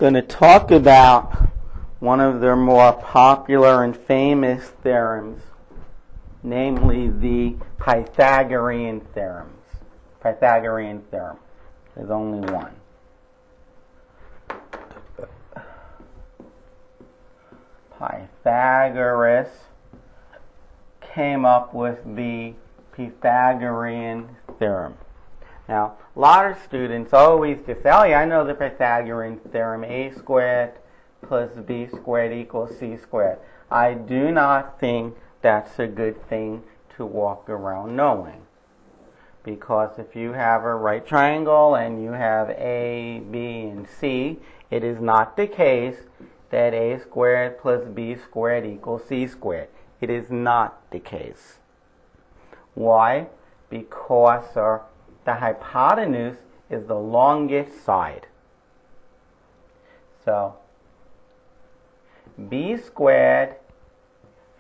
going to talk about one of their more popular and famous theorems, namely the Pythagorean theorems. Pythagorean theorem. There's only one. Pythagoras came up with the Pythagorean theorem. Now, a lot of students always just say, oh yeah, I know the Pythagorean theorem, a squared plus b squared equals c squared. I do not think that's a good thing to walk around knowing. Because if you have a right triangle and you have a, b, and c, it is not the case that a squared plus b squared equals c squared. It is not the case. Why? Because the hypotenuse is the longest side. So, b squared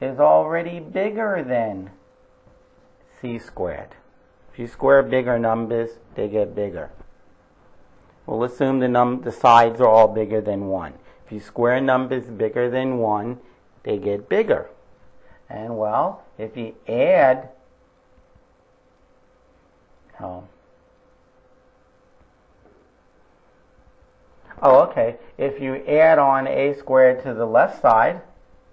is already bigger than c squared. If you square bigger numbers, they get bigger. We'll assume the sides are all bigger than 1. If you square numbers bigger than 1, they get bigger. And well, if you add if you add on a squared to the left side,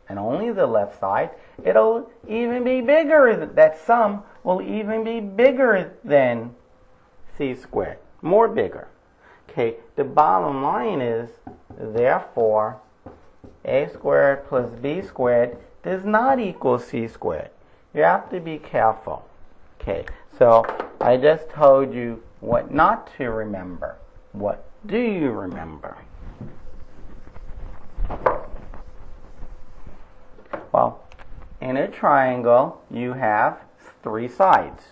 and only the left side, it'll even be bigger. That sum will even be bigger than c squared. More bigger. Okay, the bottom line is, therefore, a squared plus b squared does not equal c squared. You have to be careful. Okay, so I just told you what not to remember. What do you remember? Well, in a triangle, you have 3 sides.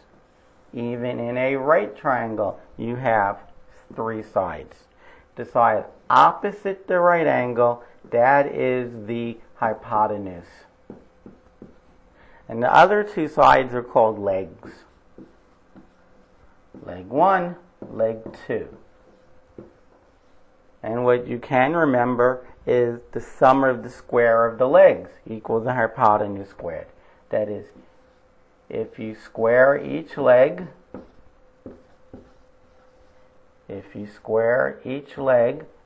Even in a right triangle, you have 3 sides. The side opposite the right angle, that is the hypotenuse. And the other 2 sides are called legs. Leg 1, leg 2. And what you can remember is the sum of the square of the legs equals the hypotenuse squared. That is, if you square each leg,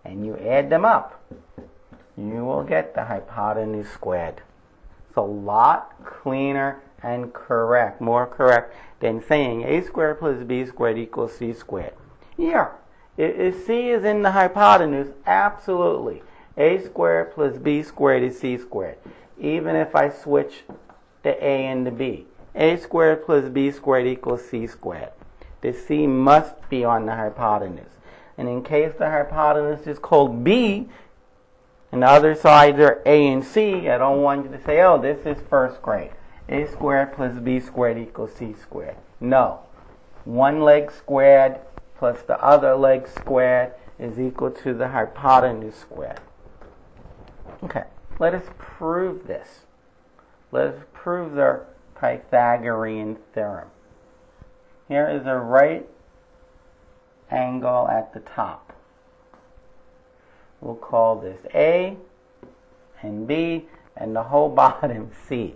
and you add them up, you will get the hypotenuse squared. It's a lot cleaner and correct, more correct than saying a squared plus b squared equals c squared. Yeah, if c is in the hypotenuse, absolutely. A squared plus b squared is c squared. Even if I switch the a and the b. A squared plus b squared equals c squared. The c must be on the hypotenuse. And in case the hypotenuse is called b, and the other sides are a and c, I don't want you to say, oh, this is first grade. A squared plus b squared equals c squared. No. One leg squared plus the other leg squared is equal to the hypotenuse squared. Okay, let us prove this. Let us prove the Pythagorean theorem. Here is a right angle at the top. We'll call this A and B and the whole bottom C.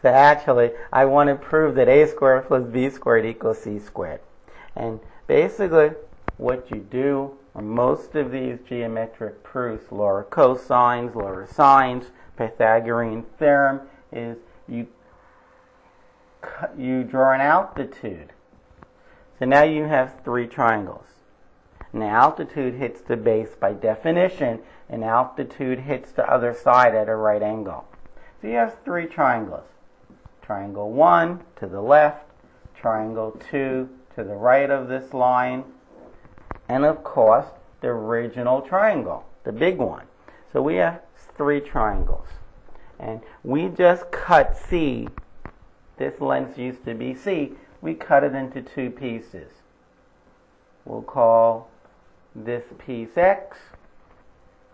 So actually, I want to prove that a squared plus b squared equals c squared. And basically, what you do on most of these geometric proofs, law of cosines, law of sines, Pythagorean theorem, is you draw an altitude. So now you have 3 triangles. And the altitude hits the base by definition, and altitude hits the other side at a right angle. So you have 3 triangles. Triangle 1 to the left, triangle 2 to the right of this line, and of course, the original triangle, the big one. So we have 3 triangles. And we just cut C. This length used to be C. We cut it into 2 pieces. We'll call this piece X.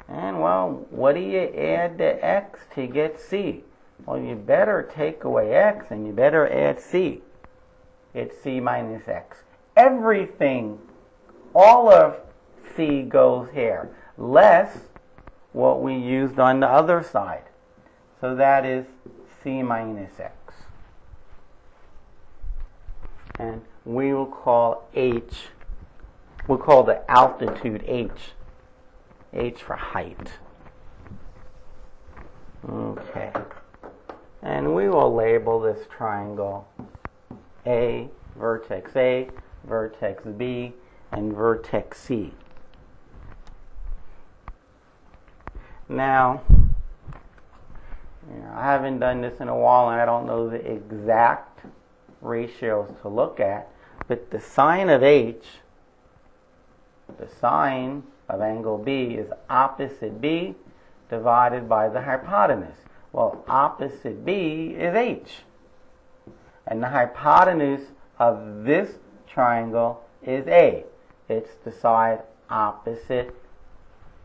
And well, what do you add to X to get C? Well, you better take away X and you better add C. It's C minus X. Everything, all of C goes here. less what we used on the other side. So that is c minus x. And we will call h, we'll call the altitude h for height. Okay. And we will label this triangle A, vertex B, and vertex C. Now, I haven't done this in a while and I don't know the exact ratios to look at, but the sine of h, the sine of angle B is opposite B divided by the hypotenuse. Well, opposite B is h. And the hypotenuse of this triangle is A. It's the side opposite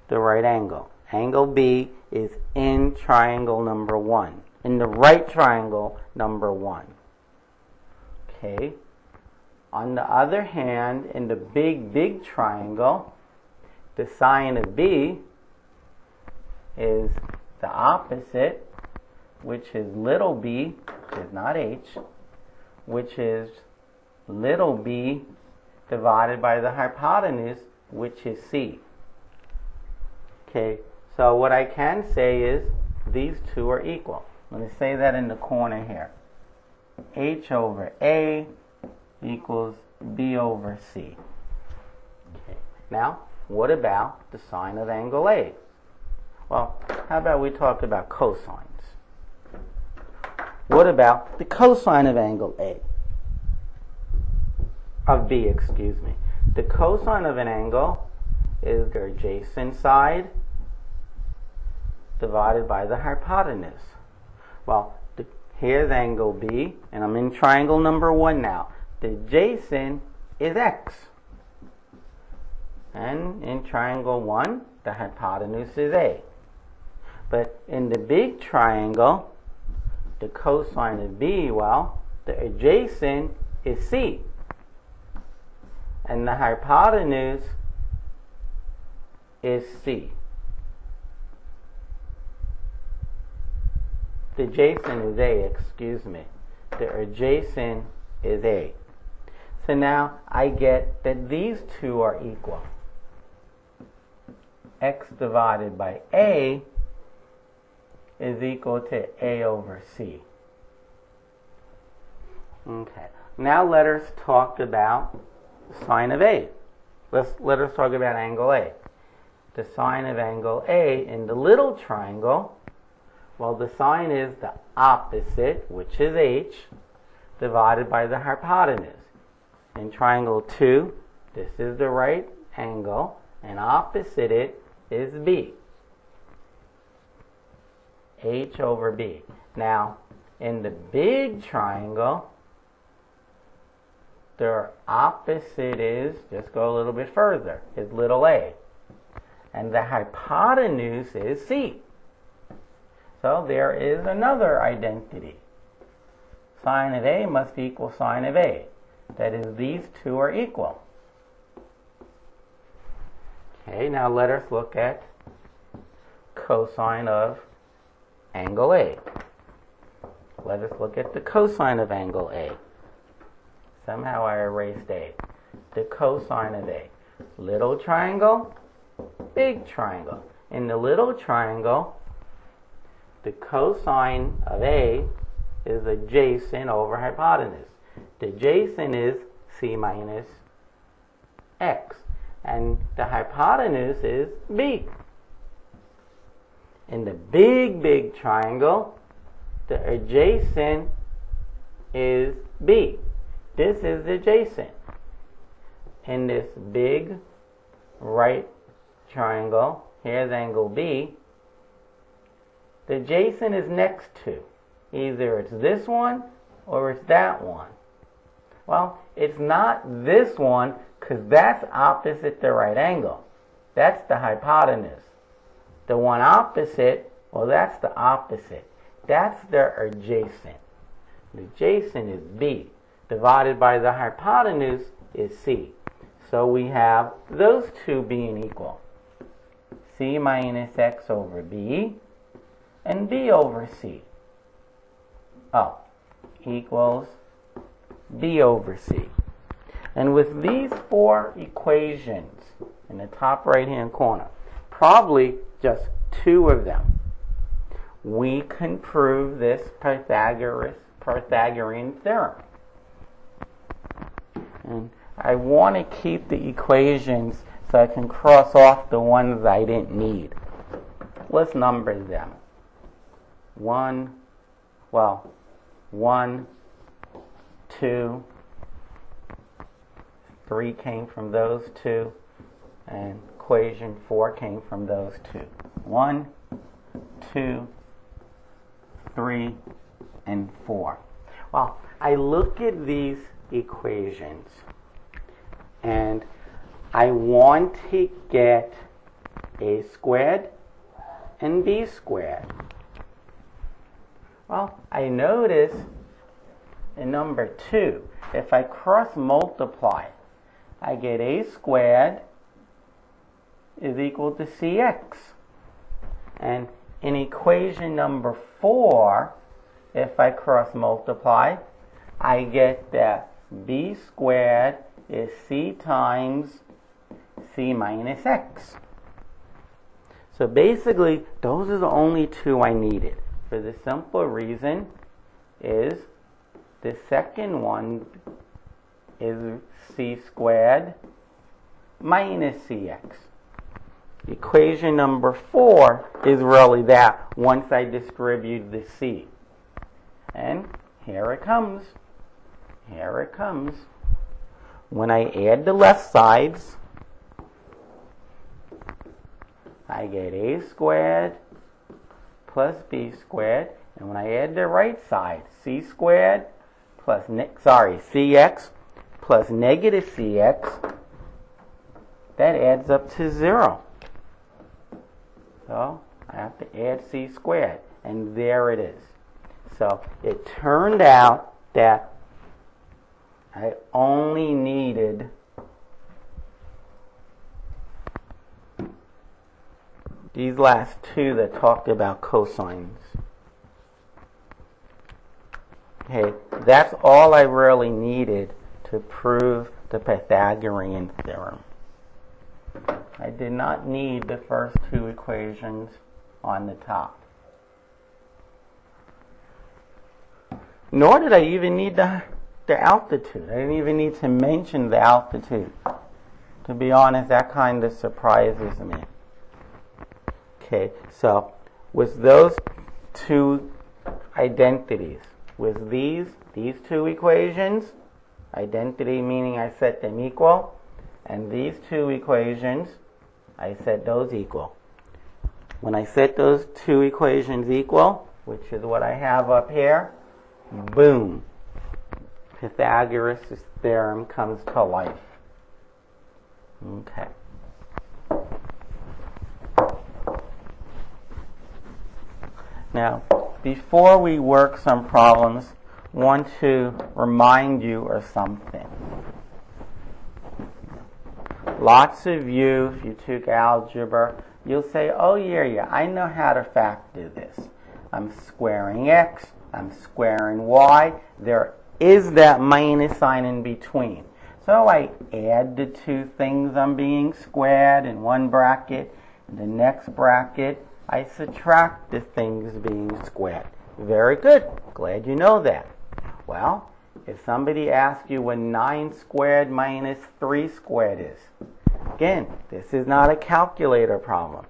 the right angle. Angle B is in triangle number 1. In the right triangle number 1. Okay. On the other hand, in the big triangle, the sine of B is the opposite, which is little b, which is not h, which is little b divided by the hypotenuse, which is c. Okay, so what I can say is these two are equal. Let me say that in the corner here. H over A equals B over C. Okay. Now, what about the sine of angle A? Well, how about we talk about cosines? What about the cosine of angle A? Of B, excuse me. The cosine of an angle is the adjacent side divided by the hypotenuse. Well, here's angle B, and I'm in triangle number 1 now. The adjacent is x. And in triangle 1, the hypotenuse is A. But in the big triangle, the cosine of B, well, the adjacent is C. And the hypotenuse is C. The adjacent is A, excuse me. The adjacent is A. So now I get that these two are equal. X divided by A is equal to A over C. Okay. Now let us talk about the sine of A. Let us talk about angle A. The sine of angle A in the little triangle, well, the sine is the opposite, which is h, divided by the hypotenuse. In triangle 2, this is the right angle, and opposite it is b. H over b. Now, in the big triangle, their opposite is, just go a little bit further, is little a. And the hypotenuse is c. So there is another identity. Sine of A must equal sine of A. That is, these two are equal. Okay, now let us look at cosine of angle A. Let us look at the cosine of angle A. Somehow I erased A. The cosine of A. Little triangle, big triangle. In the little triangle, the cosine of A is adjacent over hypotenuse. The adjacent is C minus X. And the hypotenuse is B. In the big triangle, the adjacent is B. This is the adjacent. In this big right triangle, here's angle B, the adjacent is next to. Either it's this one or it's that one. Well, it's not this one because that's opposite the right angle. That's the hypotenuse. The one opposite, well, that's the opposite. That's the adjacent. The adjacent is B. Divided by the hypotenuse is C. So we have those two being equal. c minus x over b, and b over c. Oh, equals b over c. And with these four equations in the top right-hand corner, probably just two of them, we can prove this Pythagorean theorem. And I want to keep the equations so I can cross off the ones I didn't need. Let's number them. 1, 2, 3 came from those two, and equation 4 came from those two. 1, 2, 3, and 4. Well, I look at these equations and I want to get a squared and b squared. Well, I notice in number 2, if I cross multiply, I get a squared is equal to cx. And in equation number 4, if I cross multiply, I get that b squared is c times c minus x. So basically, those are the only two I needed. For the simple reason is the second one is c squared minus cx. Equation number 4 is really that once I distribute the c. And here it comes. Here it comes. When I add the left sides, I get a squared plus b squared. And when I add the right side, c squared plus, cx plus negative cx, that adds up to 0. So I have to add c squared, and there it is. So it turned out that I only needed these last two that talked about cosines. Okay, that's all I really needed to prove the Pythagorean theorem. I did not need the first two equations on the top. Nor did I even need the altitude. I didn't even need to mention the altitude. To be honest, that kind of surprises me. Okay, so with those two identities, with these two equations, identity meaning I set them equal, and these two equations, I set those equal. When I set those two equations equal, which is what I have up here, boom, Pythagoras' theorem comes to life. Okay. Now, before we work some problems, I want to remind you of something. Lots of you, if you took algebra, you'll say, oh yeah, I know how to factor this. I'm squaring x, I'm squaring y. There is that minus sign in between. So I add the two things I'm being squared in one bracket. In the next bracket, I subtract the things being squared. Very good. Glad you know that. Well, if somebody asks you what 9 squared minus 3 squared is, again, this is not a calculator problem.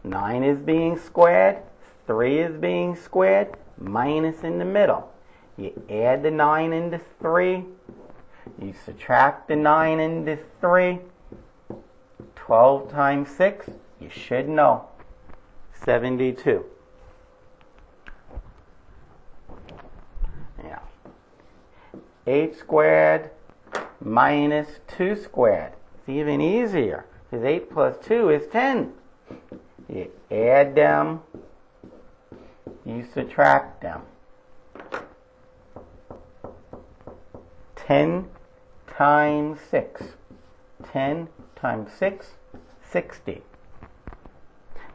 9 is being squared, 3 is being squared, minus in the middle. You add the 9 into 3, you subtract the 9 into 3, 12 times 6, you should know, 72. Yeah. 8 squared minus 2 squared. It's even easier, because 8 plus 2 is 10. You add them, you subtract them. 10 times 6. 10 times 6, 60.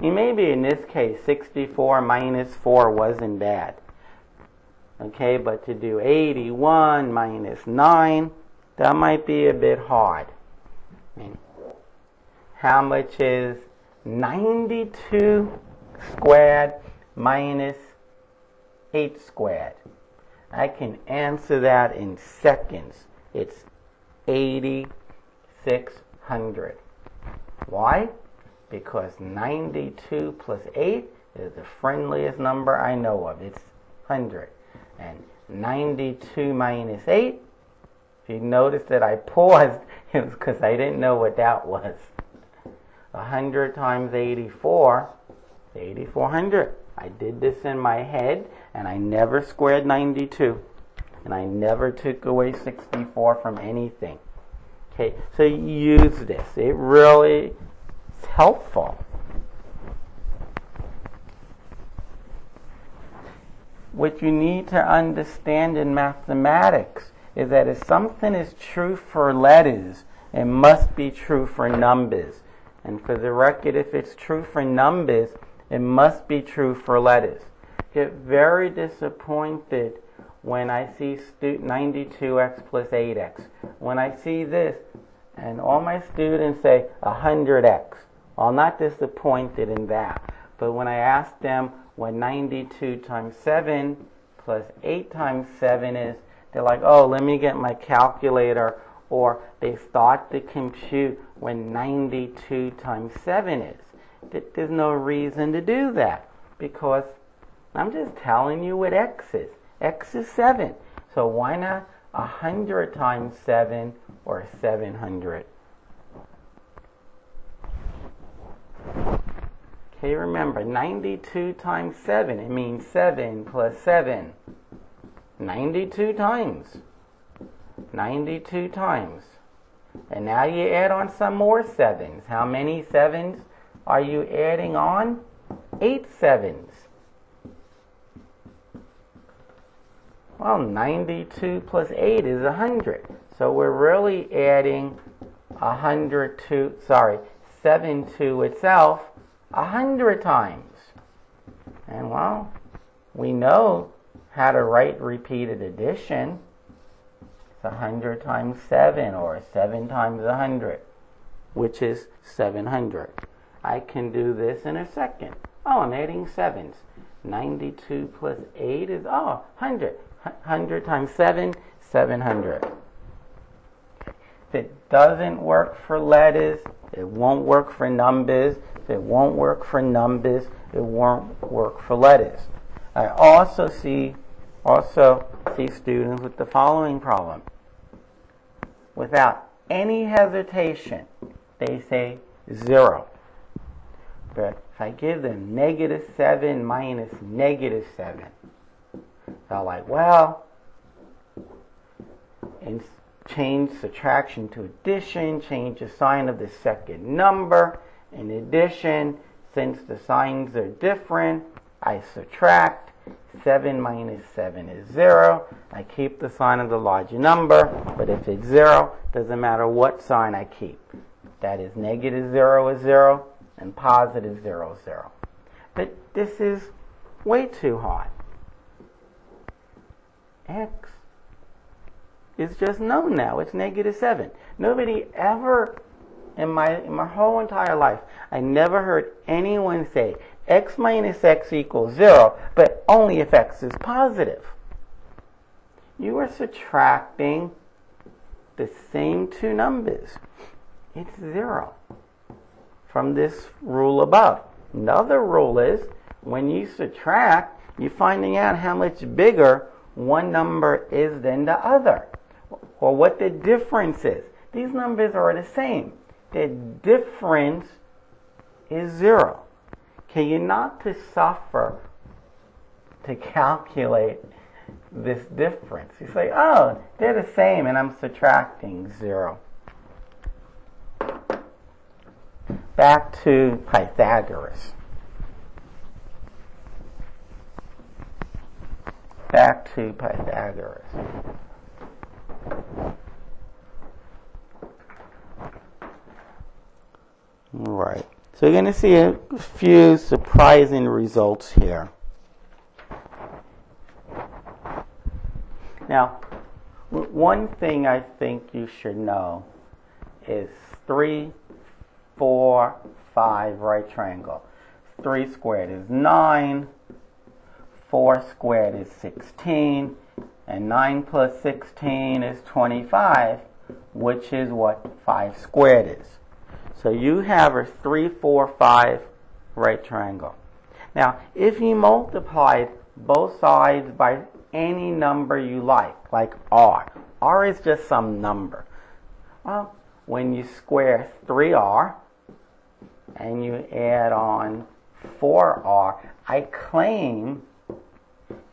Maybe in this case, 64 minus 4 wasn't bad. Okay, but to do 81 minus 9, that might be a bit hard. How much is 92 squared minus 8 squared? I can answer that in seconds. It's 8,600. Why? Because 92 plus 8 is the friendliest number I know of. It's 100. And 92 minus 8, if you notice that I paused, it was because I didn't know what that was. 100 times 84 is 8,400. I did this in my head, and I never squared 92. And I never took away 64 from anything. Okay, so use this. It really is helpful. What you need to understand in mathematics is that if something is true for letters, it must be true for numbers. And for the record, if it's true for numbers, it must be true for letters. I get very disappointed when I see 92x plus 8x. When I see this, and all my students say 100x. I'm not disappointed in that. But when I ask them what 92 times 7 plus 8 times 7 is, they're like, oh, let me get my calculator. Or they start to compute what 92 times 7 is. There's no reason to do that, because I'm just telling you what x is. X is 7. So why not 100 times 7 or 700? Okay, remember, 92 times 7, it means 7 plus 7. 92 times. 92 times. And now you add on some more 7s. How many 7s are you adding on? 8 7s. Well, 92 plus 8 is 100. So we're really adding 7 to itself 100 times. And well, we know how to write repeated addition. It's 100 times 7, or 7 times 100, which is 700. I can do this in a second. Oh, I'm adding 7s. 92 plus 8 is, 100. 100 times 7, 700. If it doesn't work for letters, it won't work for numbers. If it won't work for numbers, it won't work for letters. I also see students with the following problem. Without any hesitation, they say 0. But if I give them -7 minus -7, they're like, well, and change subtraction to addition, change the sign of the second number. In addition, since the signs are different, I subtract. 7 minus 7 is 0. I keep the sign of the larger number, but if it's 0, doesn't matter what sign I keep. That is, -0 is 0, and positive 0 is 0. But this is way too hard. X is just known now. It's -7. Nobody ever, in my whole entire life, I never heard anyone say x minus x equals 0, but only if x is positive. You are subtracting the same two numbers. It's 0 from this rule above. Another rule is, when you subtract, you're finding out how much bigger one number is than the other, or what the difference is. These numbers are the same. The difference is 0. Okay, you're not to suffer to calculate this difference. You say, oh, they're the same, and I'm subtracting 0. Back to Pythagoras. Back to Pythagoras. All right. So you're going to see a few surprising results here. Now, one thing I think you should know is 3, 4, 5 right triangle. 3 squared is 9, 4 squared is 16, and 9 plus 16 is 25, which is what 5 squared is. So you have a 3, 4, 5 right triangle. Now, if you multiplied both sides by any number you like r. R is just some number. Well, when you square 3r and you add on 4r, I claim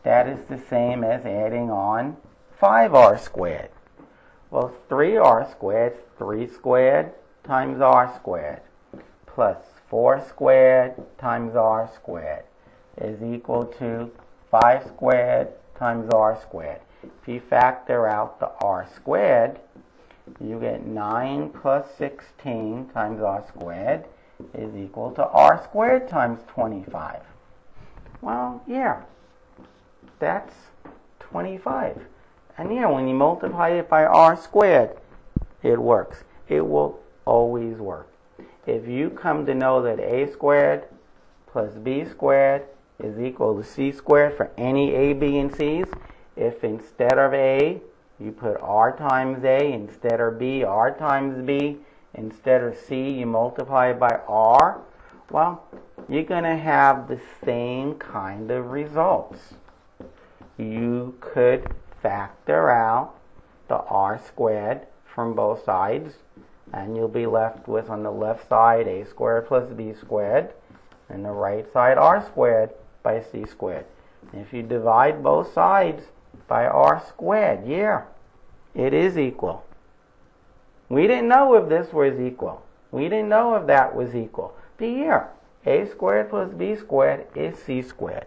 that is the same as adding on 5r squared. Well, 3r squared, 3 squared times r squared, plus 4 squared times r squared is equal to 5 squared times r squared. If you factor out the r squared, you get 9 plus 16 times r squared is equal to r squared times 25. Well, yeah, that's 25. And yeah, when you multiply it by r squared, it works. It will always work. If you come to know that a squared plus b squared is equal to c squared for any a, b, and c's, if instead of a, you put r times a, instead of b, r times b, instead of c, you multiply it by r, well, you're going to have the same kind of results. You could factor out the r squared from both sides, and you'll be left with, on the left side, a squared plus b squared, and the right side, r squared by c squared. If you divide both sides by r squared, yeah, it is equal. We didn't know if this was equal. We didn't know if that was equal. But here, a squared plus b squared is c squared.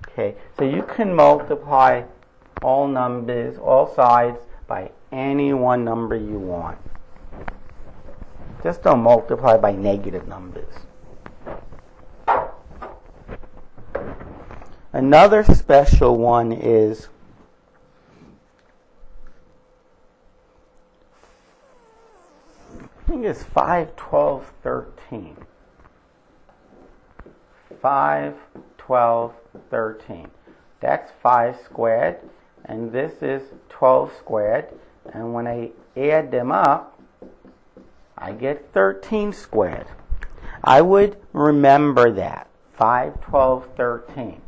Okay, so you can multiply all numbers, all sides, by any one number you want. Just don't multiply by negative numbers. Another special one is I think it's 5, 12, 13. 5, 12, 13. That's 5 squared, and this is 12 squared, and when I add them up, I get 13 squared. I would remember that. 5, 12, 13.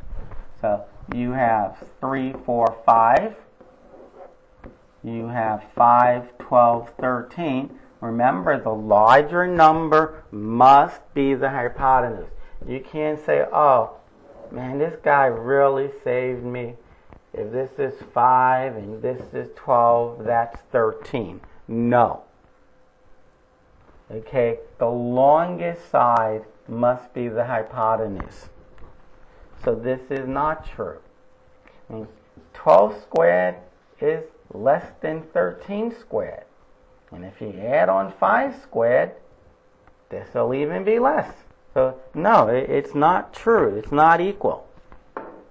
So you have 3, 4, 5. You have 5, 12, 13. Remember, the larger number must be the hypotenuse. You can't say, oh, man, this guy really saved me. If this is 5 and this is 12, that's 13. No. Okay, the longest side must be the hypotenuse. So this is not true. 12 squared is less than 13 squared. And if you add on 5 squared, this will even be less. So no, it's not true. It's not equal.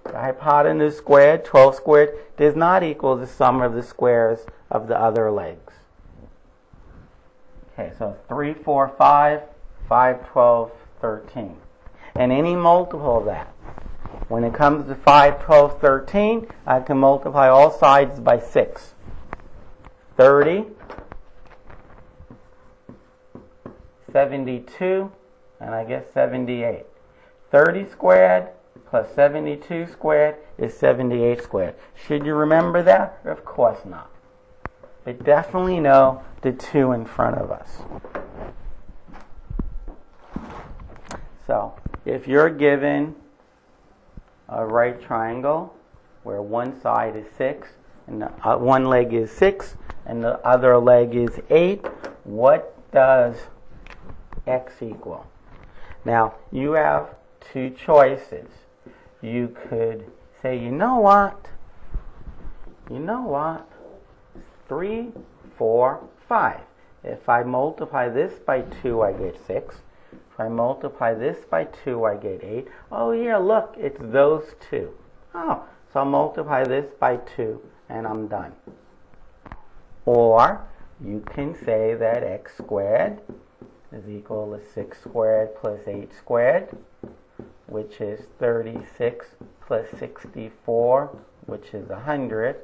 The hypotenuse squared, 12 squared, does not equal the sum of the squares of the other legs. Okay, so 3, 4, 5, 5, 12, 13. And any multiple of that. When it comes to 5, 12, 13, I can multiply all sides by 6. 30, 72, and I guess 78. 30 squared plus 72 squared is 78 squared. Should you remember that? Of course not. But definitely know the 2 in front of us. So, if you're given a right triangle where one side is 6 and the one leg is 6 and the other leg is 8, what does x equal? Now, you have two choices. You could say, you know what? 3, 4, 5. If I multiply this by 2, I get 6. If If I multiply this by 2, I get 8. Oh, yeah, look, it's those two. Oh, so I'll multiply this by 2, and I'm done. Or you can say that x squared is equal to 6 squared plus 8 squared, which is 36 plus 64, which is 100.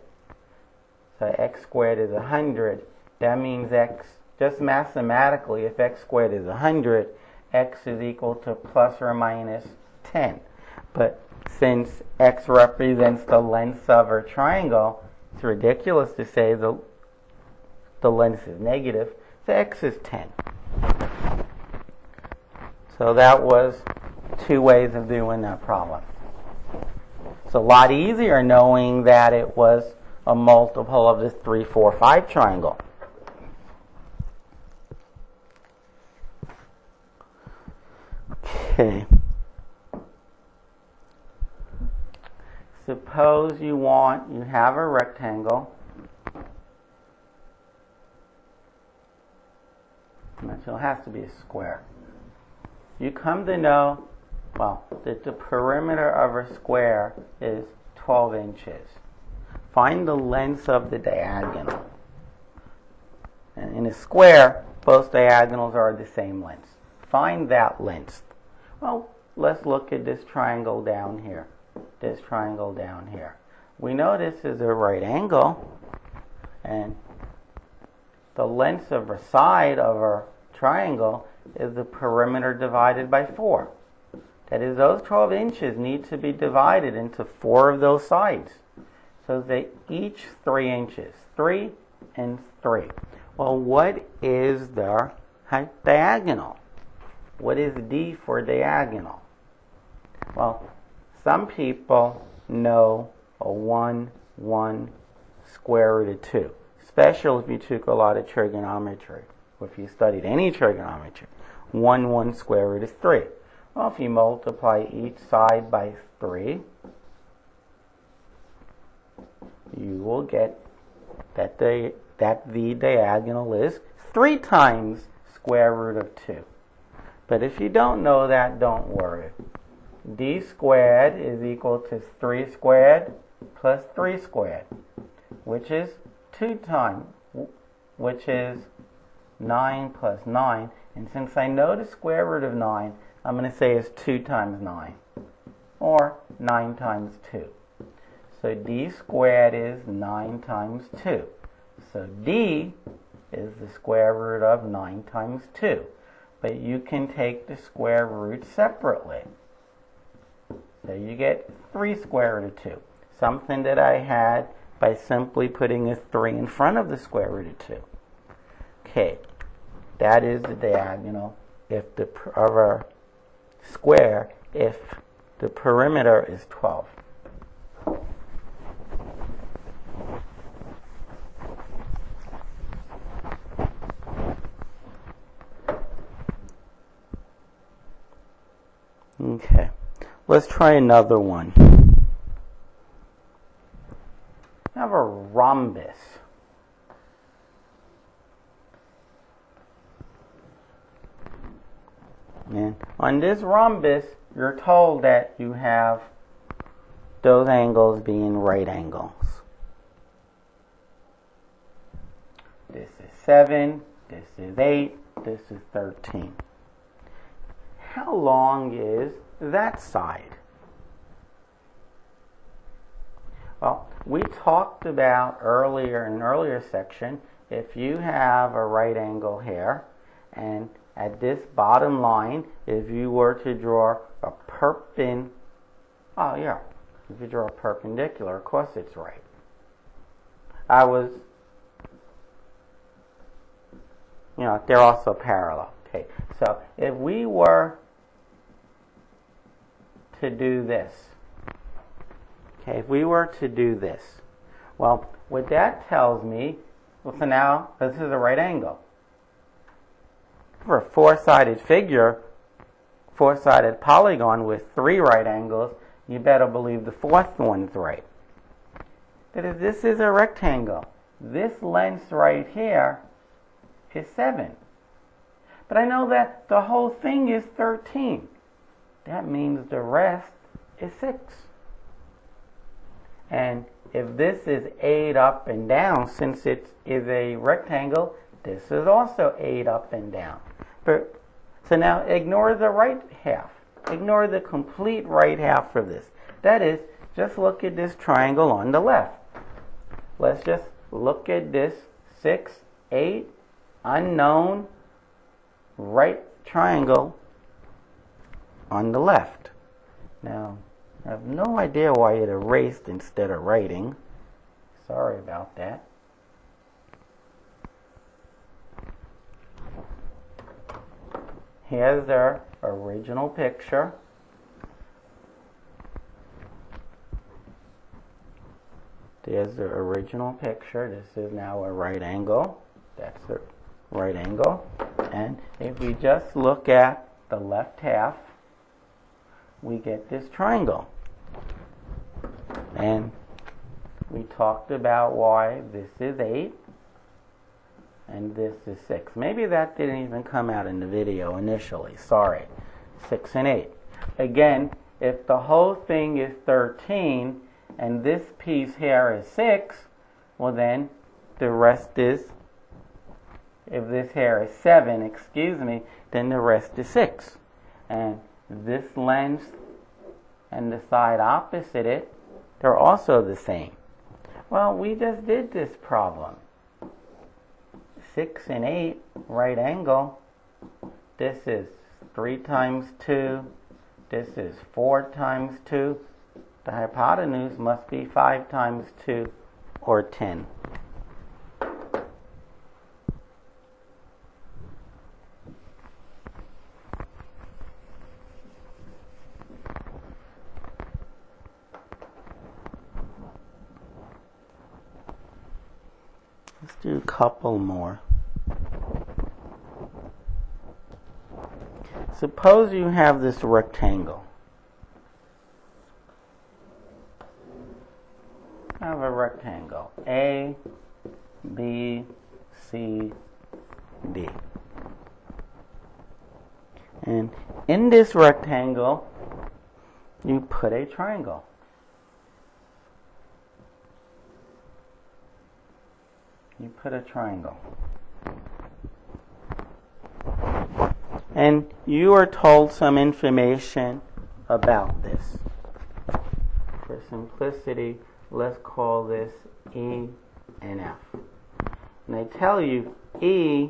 So x squared is 100. That means x, just mathematically, if x squared is 100, x is equal to plus or minus 10. But since x represents the length of our triangle, it's ridiculous to say the length is negative, so x is 10. So that was 2 ways of doing that problem. It's a lot easier knowing that it was a multiple of this 3, 4, 5 triangle. Okay. Suppose you have a rectangle. So it has to be a square. You come to know, well, that the perimeter of a square is 12 inches. Find the length of the diagonal. And in a square, both diagonals are the same length. Find that length. Well, let's look at this triangle down here. This triangle down here. We know this is a right angle, and the length of a side of our triangle is the perimeter divided by 4. That is, those 12 inches need to be divided into 4 of those sides. So they each 3 inches. 3 and 3. Well, what is their diagonal? What is D for diagonal? Well, some people know a 1, 1, square root of 2. Especially if you took a lot of trigonometry. Or if you studied any trigonometry. 1, 1, square root is 3. Well, if you multiply each side by 3, you will get that the diagonal is 3 times square root of 2. But if you don't know that, don't worry. D squared is equal to 3 squared plus 3 squared, which is 2 times, which is 9 plus 9. And since I know the square root of 9, I'm going to say it's 2 times 9, or 9 times 2. So D squared is 9 times 2. So D is the square root of 9 times 2. But you can take the square root separately. So you get 3 square root of 2. Something that I had by simply putting a 3 in front of the square root of 2. Okay, that is the diagonal of our square if the perimeter is 12. Okay, let's try another one. I have a rhombus. And on this rhombus, you're told that you have those angles being right angles. This is 7, this is 8, this is 13. How long is that side? Well, we talked about earlier in an earlier section, if you have a right angle here, and at this bottom line, if you were to draw a if you draw a perpendicular, of course it's right. They're also parallel. Okay, so if we were to do this, well, what that tells me, well, so now this is a right angle. For a four-sided figure, four-sided polygon with 3 right angles, you better believe the fourth one's right. That is, this is a rectangle. This length right here is 7. But I know that the whole thing is 13. That means the rest is 6. And if this is 8 up and down, since it is a rectangle, this is also 8 up and down. So now ignore the right half. Ignore the complete right half for this. That is, just look at this triangle on the left. Let's just look at this 6, 8, unknown right triangle on the left. Now, I have no idea why it erased instead of writing. Sorry about that. Here's their original picture. There's the original picture. This is now a right angle. That's a right angle. And if we just look at the left half, we get this triangle. And we talked about why this is 8 and this is 6. Maybe that didn't even come out in the video initially. Sorry. 6 and 8. Again, if the whole thing is 13 and this piece here is 6, well then the rest is, if this here is 7, excuse me, then the rest is 6. And this length and the side opposite it, they're also the same. Well, we just did this problem. 6 and 8, right angle. This is 3 times 2. This is 4 times 2. The hypotenuse must be 5 times 2, or 10. Let's do a couple more. Suppose you have this rectangle. I have a rectangle. A, B, C, D. And in this rectangle, you put a triangle. You put a triangle. And you are told some information about this. For simplicity, let's call this E and F. And I tell you, E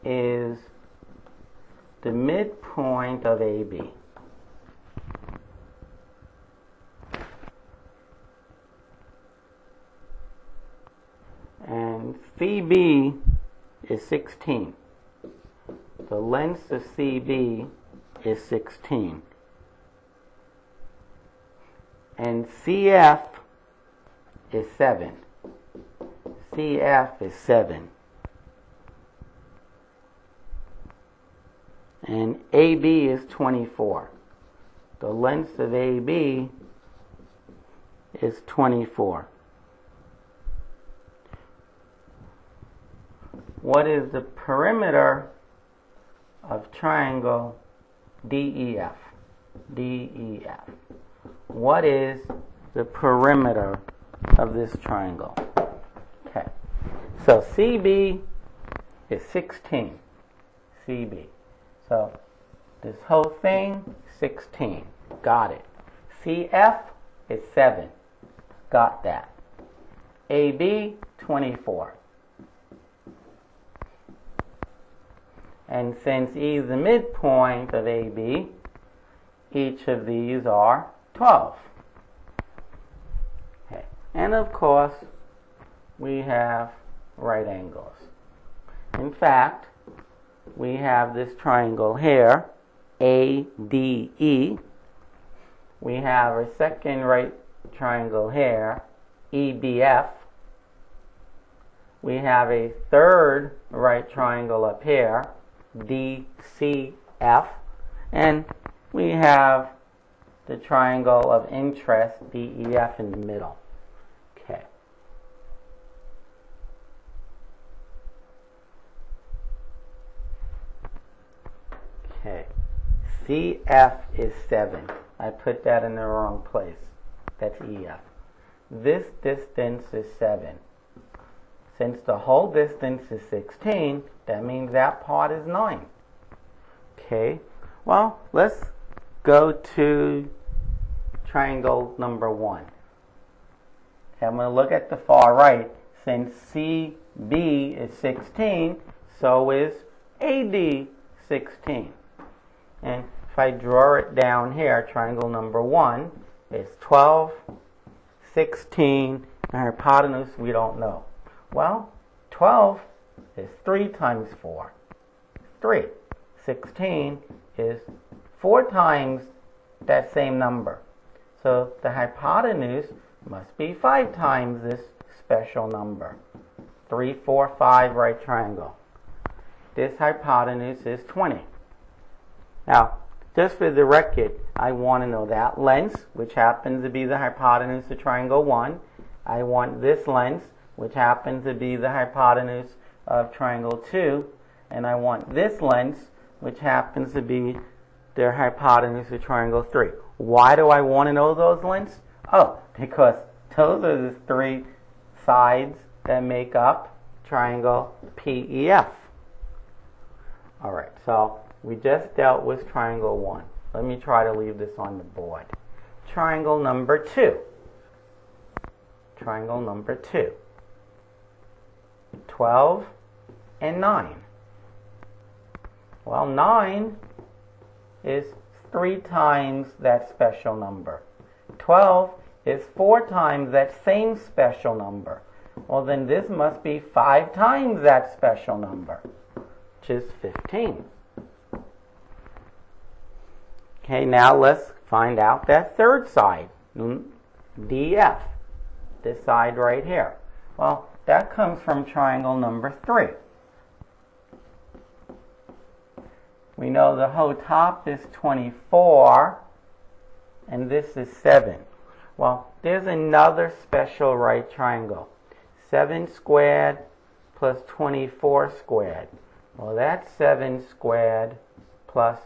is the midpoint of AB. And CB is 16. The length of CB is 16. And CF is 7. CF is 7. And AB is 24. The length of AB is 24. What is the perimeter of triangle DEF? DEF. What is the perimeter of this triangle? Okay. So CB is 16. CB. So this whole thing, 16. Got it. CF is 7. Got that. AB, 24. And since E is the midpoint of AB, each of these are 12. Okay. And of course, we have right angles. In fact, we have this triangle here, ADE. We have a second right triangle here, EBF. We have a third right triangle up here, DCF, and we have the triangle of interest, DEF, in the middle. Okay. Okay. CF is 7. I put that in the wrong place. That's EF. This distance is 7. Since the whole distance is 16, that means that part is 9. Okay. Well, let's go to triangle number 1. Okay, I'm going to look at the far right. Since CB is 16, so is AD 16. And if I draw it down here, triangle number 1 is 12, 16, and hypotenuse we don't know. Well, 12 is 3 times 4. 3. 16 is 4 times that same number. So the hypotenuse must be 5 times this special number. 3, 4, 5, right triangle. This hypotenuse is 20. Now, just for the record, I want to know that length, which happens to be the hypotenuse of triangle 1. I want this length, which happens to be the hypotenuse of triangle 2. And I want this length, which happens to be the hypotenuse of triangle 3. Why do I want to know those lengths? Oh, because those are the 3 sides that make up triangle PEF. Alright, so we just dealt with triangle 1. Let me try to leave this on the board. Triangle number 2. Triangle number 2. 12 and 9. Well, 9 is 3 times that special number. 12 is 4 times that same special number. Well, then this must be 5 times that special number, which is 15. Okay, now let's find out that third side, DF, this side right here. Well, that comes from triangle number 3. We know the whole top is 24, and this is 7. Well, there's another special right triangle. 7 squared plus 24 squared. Well, that's 7 squared plus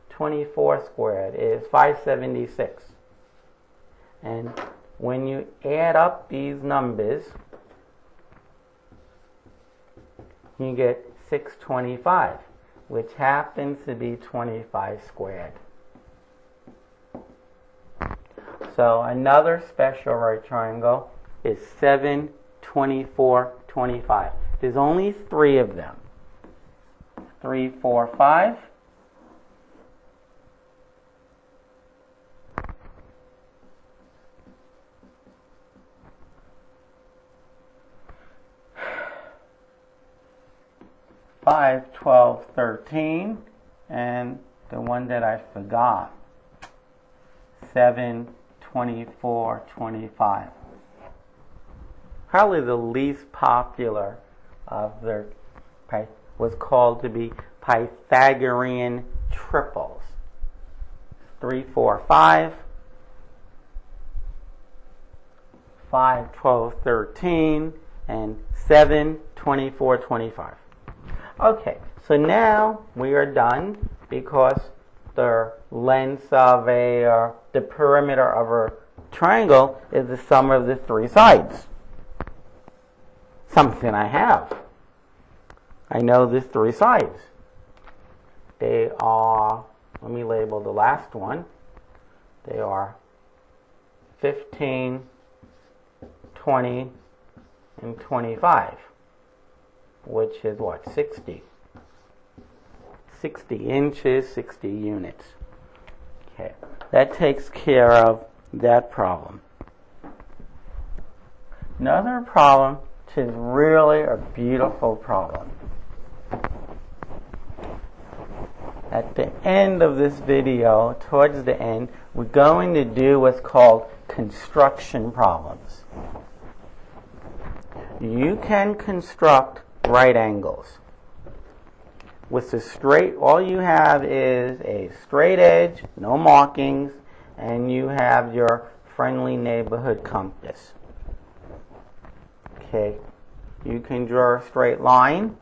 24 squared is 576. And when you add up these numbers, you get 625, which happens to be 25 squared. So another special right triangle is 7, 24, 25. There's only 3 of them. 3, 4, 5. Five, 12, 13, and the one that I forgot, 7, 24, 25. Probably the least popular of the was called to be Pythagorean Triples. 3, 4, 5, 5, 12, 13, and 7, 24, 25. Okay, so now we are done because the length of the perimeter of a triangle is the sum of the 3 sides. Something I have. I know the 3 sides. They are, let me label the last one. They are 15, 20, and 25. Which is what? 60. 60 inches, 60 units. Okay, that takes care of that problem. Another problem, which is really a beautiful problem. At the end of this video, towards the end, we're going to do what's called construction problems. You can construct right angles. With the straight, all you have is a straight edge, no markings, and you have your friendly neighborhood compass. Okay, you can draw a straight line,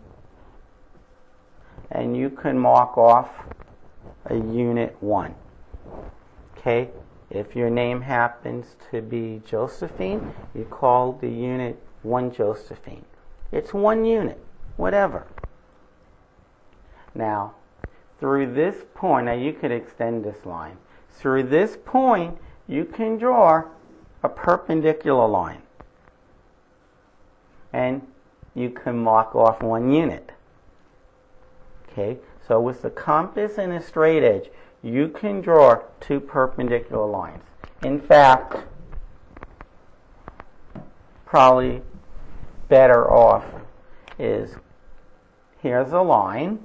and you can mark off a unit 1. Okay? If your name happens to be Josephine, you call the unit 1 Josephine. It's 1 unit, whatever. Now, through this point, now you could extend this line. Through this point, you can draw a perpendicular line. And you can mark off 1 unit. Okay, so with the compass and a straight edge, you can draw 2 perpendicular lines. In fact, probably better off is here's a line,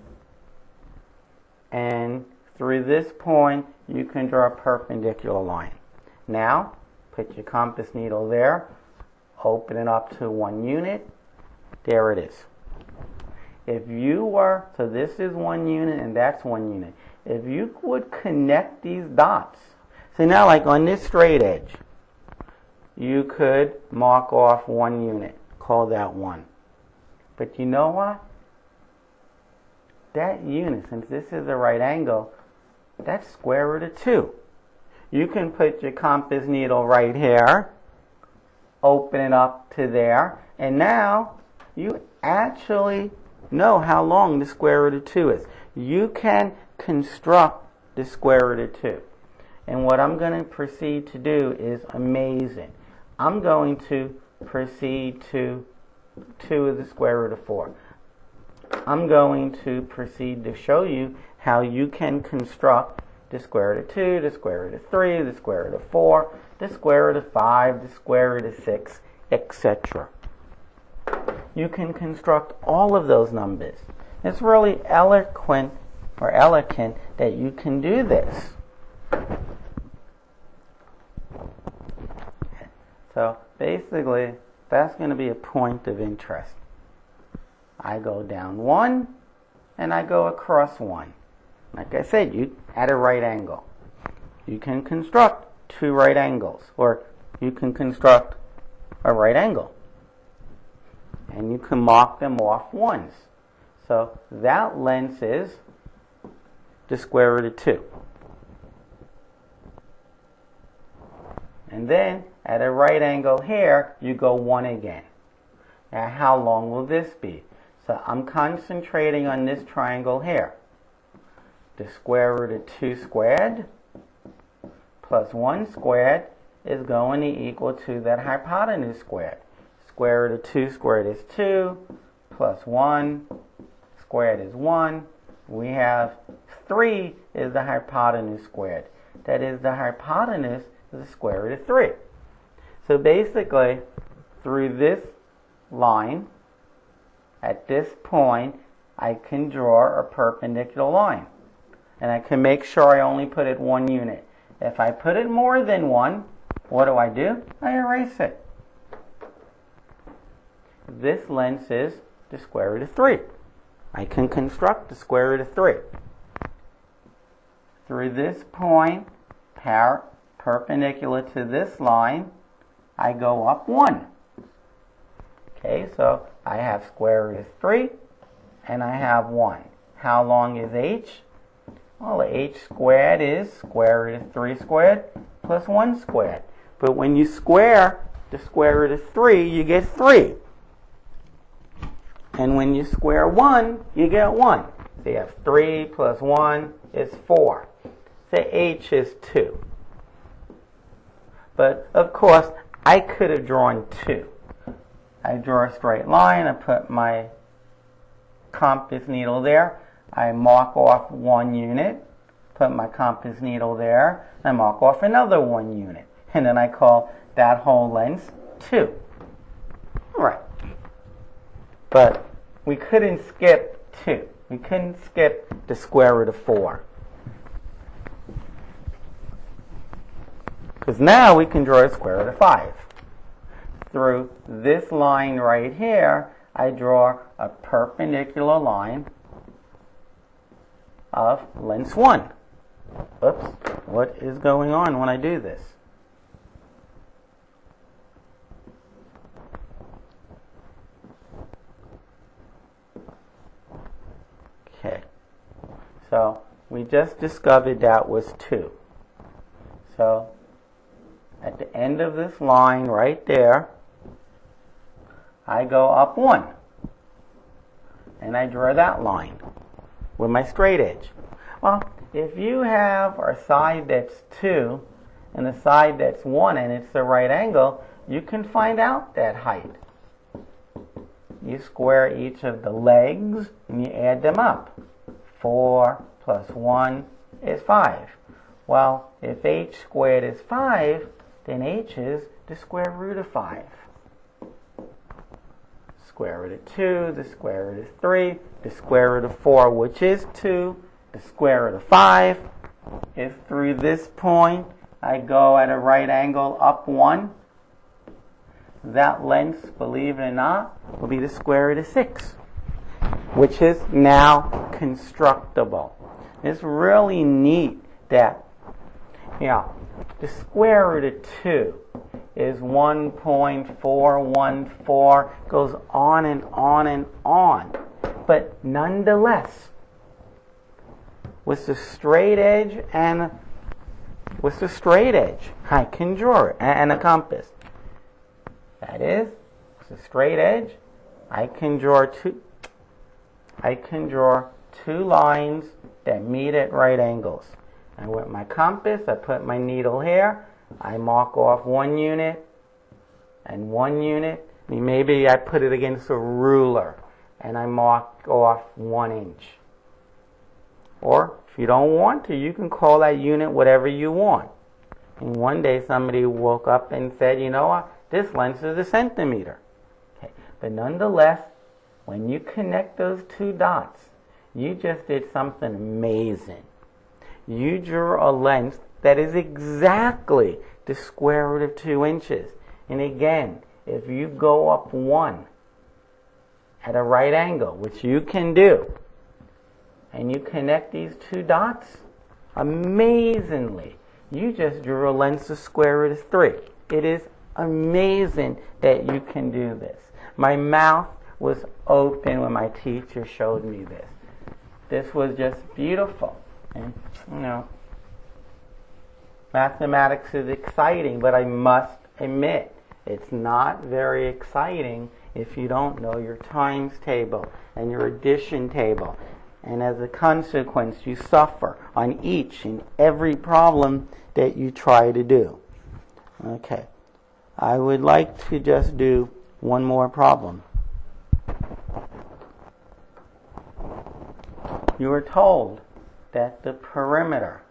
and through this point, you can draw a perpendicular line. Now, put your compass needle there, open it up to 1 unit. There it is. If you were, so this is 1 unit and that's 1 unit. If you would connect these dots, so now like on this straight edge, you could mark off 1 unit, call that 1. But you know what? That unit, since this is a right angle, that's square root of 2. You can put your compass needle right here, open it up to there, and now you actually know how long the square root of 2 is. You can construct the square root of 2. And what I'm going to proceed to do is amazing. I'm going to proceed to 2 is the square root of 4. I'm going to proceed to show you how you can construct the square root of 2, the square root of 3, the square root of 4, the square root of 5, the square root of 6, etc. You can construct all of those numbers. It's really eloquent that you can do this. So basically, that's going to be a point of interest. I go down 1 and I go across 1. Like I said, you at a right angle. You can construct 2 right angles, or you can construct a right angle. And you can mark them off once. So that length is the square root of 2. And then at a right angle here, you go 1 again. Now how long will this be? So I'm concentrating on this triangle here. The square root of 2 squared plus 1 squared is going to equal to that hypotenuse squared. Square root of 2 squared is 2, plus 1 squared is 1. We have 3 is the hypotenuse squared. That is, the hypotenuse is the square root of 3. So basically, through this line, at this point, I can draw a perpendicular line. And I can make sure I only put it 1 unit. If I put it more than 1, what do? I erase it. This length is the square root of 3. I can construct the square root of 3. Through this point, perpendicular to this line, I go up 1. Okay, so I have square root of 3, and I have 1. How long is h? Well, h squared is square root of 3 squared plus 1 squared. But when you square the square root of 3, you get 3. And when you square 1, you get 1. So you have 3 plus 1 is 4. So h is 2. But, of course, I could have drawn 2. I draw a straight line. I put my compass needle there. I mark off 1 unit. Put my compass needle there. I mark off another 1 unit. And then I call that whole length 2. Right. But we couldn't skip 2. We couldn't skip the square root of 4. Because now we can draw a square root of 5. Through this line right here, I draw a perpendicular line of length 1. Oops, what is going on when I do this? Okay, so we just discovered that was 2. So at the end of this line right there, I go up 1. And I draw that line with my straight edge. Well, if you have a side that's 2 and a side that's 1 and it's a right angle, you can find out that height. You square each of the legs and you add them up. 4 plus 1 is 5. Well, if h squared is 5, then h is the square root of 5. Square root of 2, the square root of 3, the square root of 4, which is 2, the square root of 5. If through this point I go at a right angle up 1, that length, believe it or not, will be the square root of 6, which is now constructible. It's really neat that, the square root of 2 is 1.414, goes on and on and on. But nonetheless, with the straight edge I can draw it, and a compass. That is, with the straight edge, I can draw two lines that meet at right angles. And with my compass, I put my needle here. I mark off 1 unit and 1 unit. Maybe I put it against a ruler and I mark off 1 inch. Or if you don't want to, you can call that unit whatever you want. And one day somebody woke up and said, you know what, this length is a centimeter. Okay. But nonetheless, when you connect those 2 dots, you just did something amazing. You drew a length that is exactly the square root of 2 inches. And again, if you go up 1 at a right angle, which you can do, and you connect these 2 dots, amazingly, you just drew a length of square root of 3. It is amazing that you can do this. My mouth was open when my teacher showed me this. This was just beautiful. And, mathematics is exciting, but I must admit, it's not very exciting if you don't know your times table and your addition table. And as a consequence, you suffer on each and every problem that you try to do. Okay. I would like to just do one more problem. You were told that the perimeter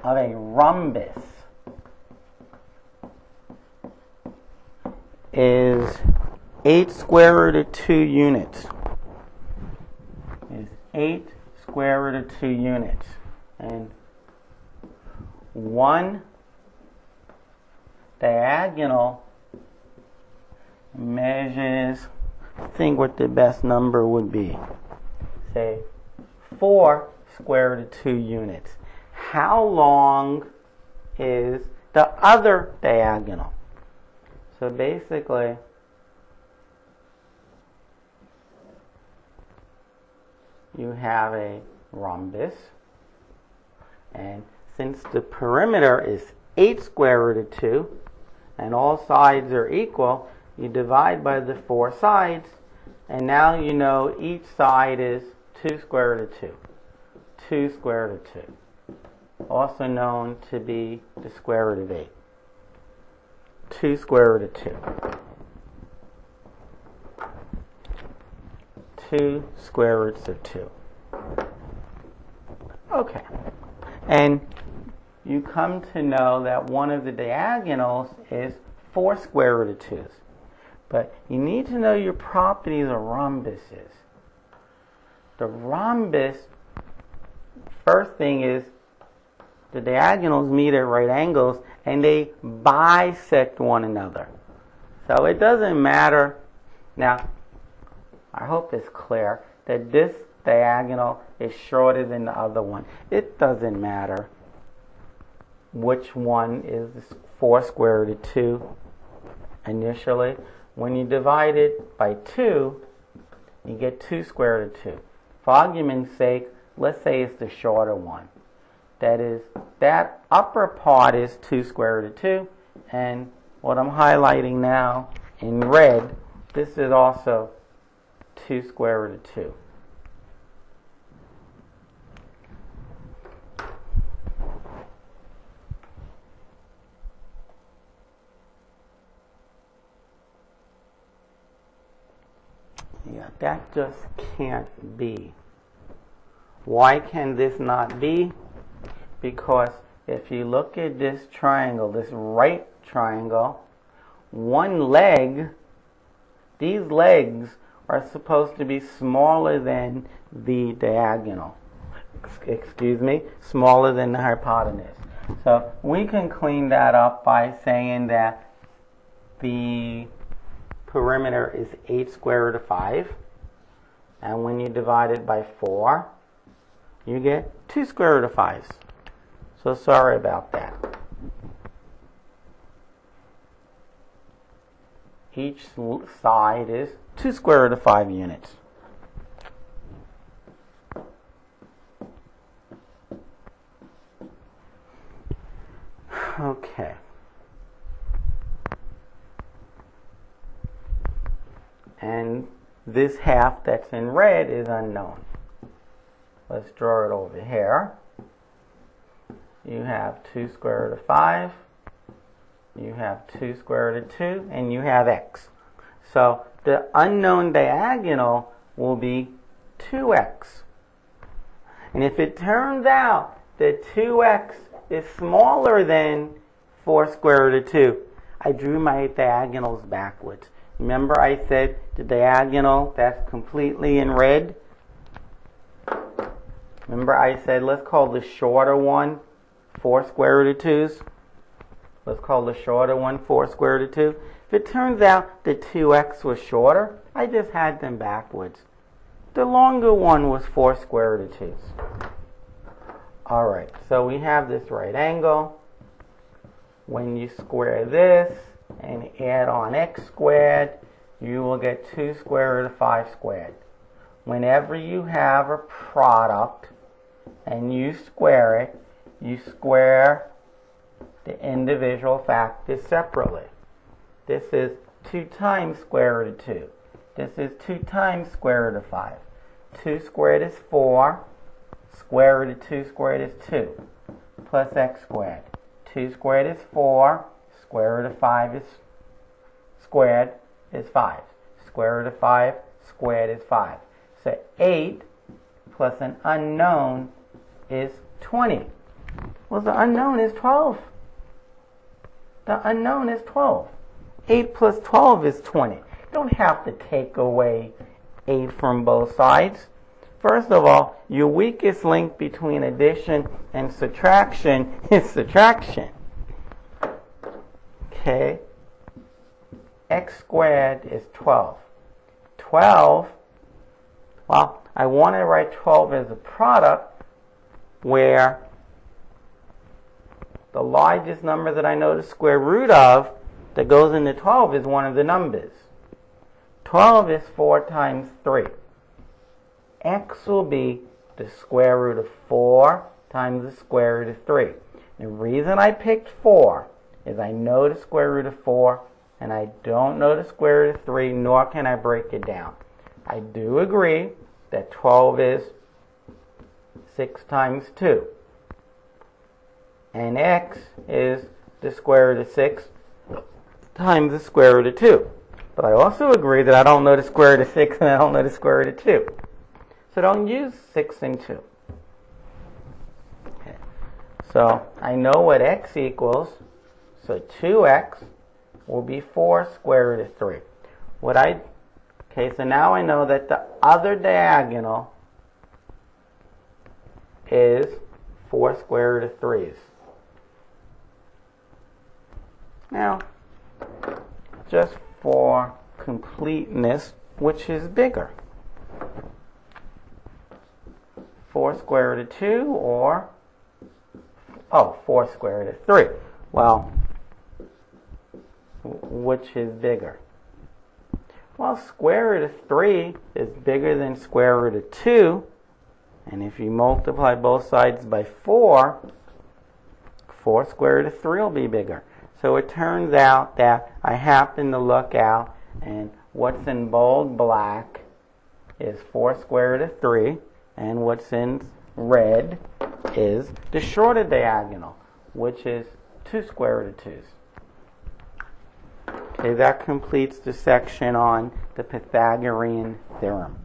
of a rhombus is 8 square root of 2 units. Is 8 square root of 2 units. And one diagonal measures, I think what the best number would be. Say 4 square root of 2 units. How long is the other diagonal? So basically, you have a rhombus, and since the perimeter is 8 square root of 2, and all sides are equal, you divide by the 4 sides, and now you know each side is 2 square root of 2. 2 square root of 2. Also known to be the square root of 8. 2 square root of 2. 2 square roots of 2. Okay. And you come to know that one of the diagonals is 4 square root of 2's. But you need to know your properties of rhombuses. The rhombus, first thing is, the diagonals meet at right angles and they bisect one another. So it doesn't matter. Now, I hope it's clear that this diagonal is shorter than the other one. It doesn't matter which one is 4 square root of 2 initially. When you divide it by 2, You get 2 square root of 2. For argument's sake, let's say it's the shorter one. That is, that upper part is 2 square root of 2, and what I'm highlighting now in red, this is also 2 square root of 2. Yeah, that just can't be. Why can this not be? Because if you look at this triangle, this right triangle, one leg, these legs are supposed to be smaller than the diagonal. Excuse me, smaller than the hypotenuse. So we can clean that up by saying that the perimeter is 8 square root of 5, and when you divide it by 4, you get 2 square root of 5s. So sorry about that. Each side is 2 square root of 5 units. Okay. And this half that's in red is unknown. Let's draw it over here. You have 2 square root of 5, you have 2 square root of 2, and you have x. So the unknown diagonal will be 2x. And if it turns out that 2x is smaller than 4 square root of 2, I drew my diagonals backwards. Remember I said the diagonal that's completely in red? Remember I said let's call the shorter one 4 square root of 2's. Let's call the shorter one 4 square root of 2. If it turns out that 2x was shorter, I just had them backwards. The longer one was 4 square root of 2's. Alright, so we have this right angle. When you square this and add on x squared, you will get 2 square root of 5 squared. Whenever you have a product and you square it, you square the individual factors separately. This is 2 times square root of 2. This is 2 times square root of 5. 2 squared is 4. Square root of 2 squared is 2. Plus x squared. 2 squared is 4. Square root of 5 is squared is 5. Square root of 5 squared is 5. So 8 plus an unknown is 20. Well, the unknown is 12. The unknown is 12. 8 plus 12 is 20. You don't have to take away 8 from both sides. First of all, your weakest link between addition and subtraction is subtraction. Okay? X squared is 12. 12, well, I want to write 12 as a product where the largest number that I know the square root of that goes into 12 is one of the numbers. 12 is 4 times 3. X will be the square root of 4 times the square root of 3. The reason I picked 4 is I know the square root of 4 and I don't know the square root of 3, nor can I break it down. I do agree that 12 is 6 times 2. And x is the square root of 6 times the square root of 2. But I also agree that I don't know the square root of 6 and I don't know the square root of 2. So don't use 6 and 2. Okay. So I know what x equals. So 2x will be 4 square root of 3. Okay, so now I know that the other diagonal is 4 square root of 3's. Now, just for completeness, which is bigger? 4 square root of 2 or 4 square root of 3. Well, which is bigger? Well, Well, square root of 3 is bigger than square root of 2. And if you multiply both sides by 4, 4 square root of 3 will be bigger. So it turns out that I happen to look out, and what's in bold black is 4 square root of 3, and what's in red is the shorter diagonal, which is 2 square root of 2's. Okay, that completes the section on the Pythagorean theorem.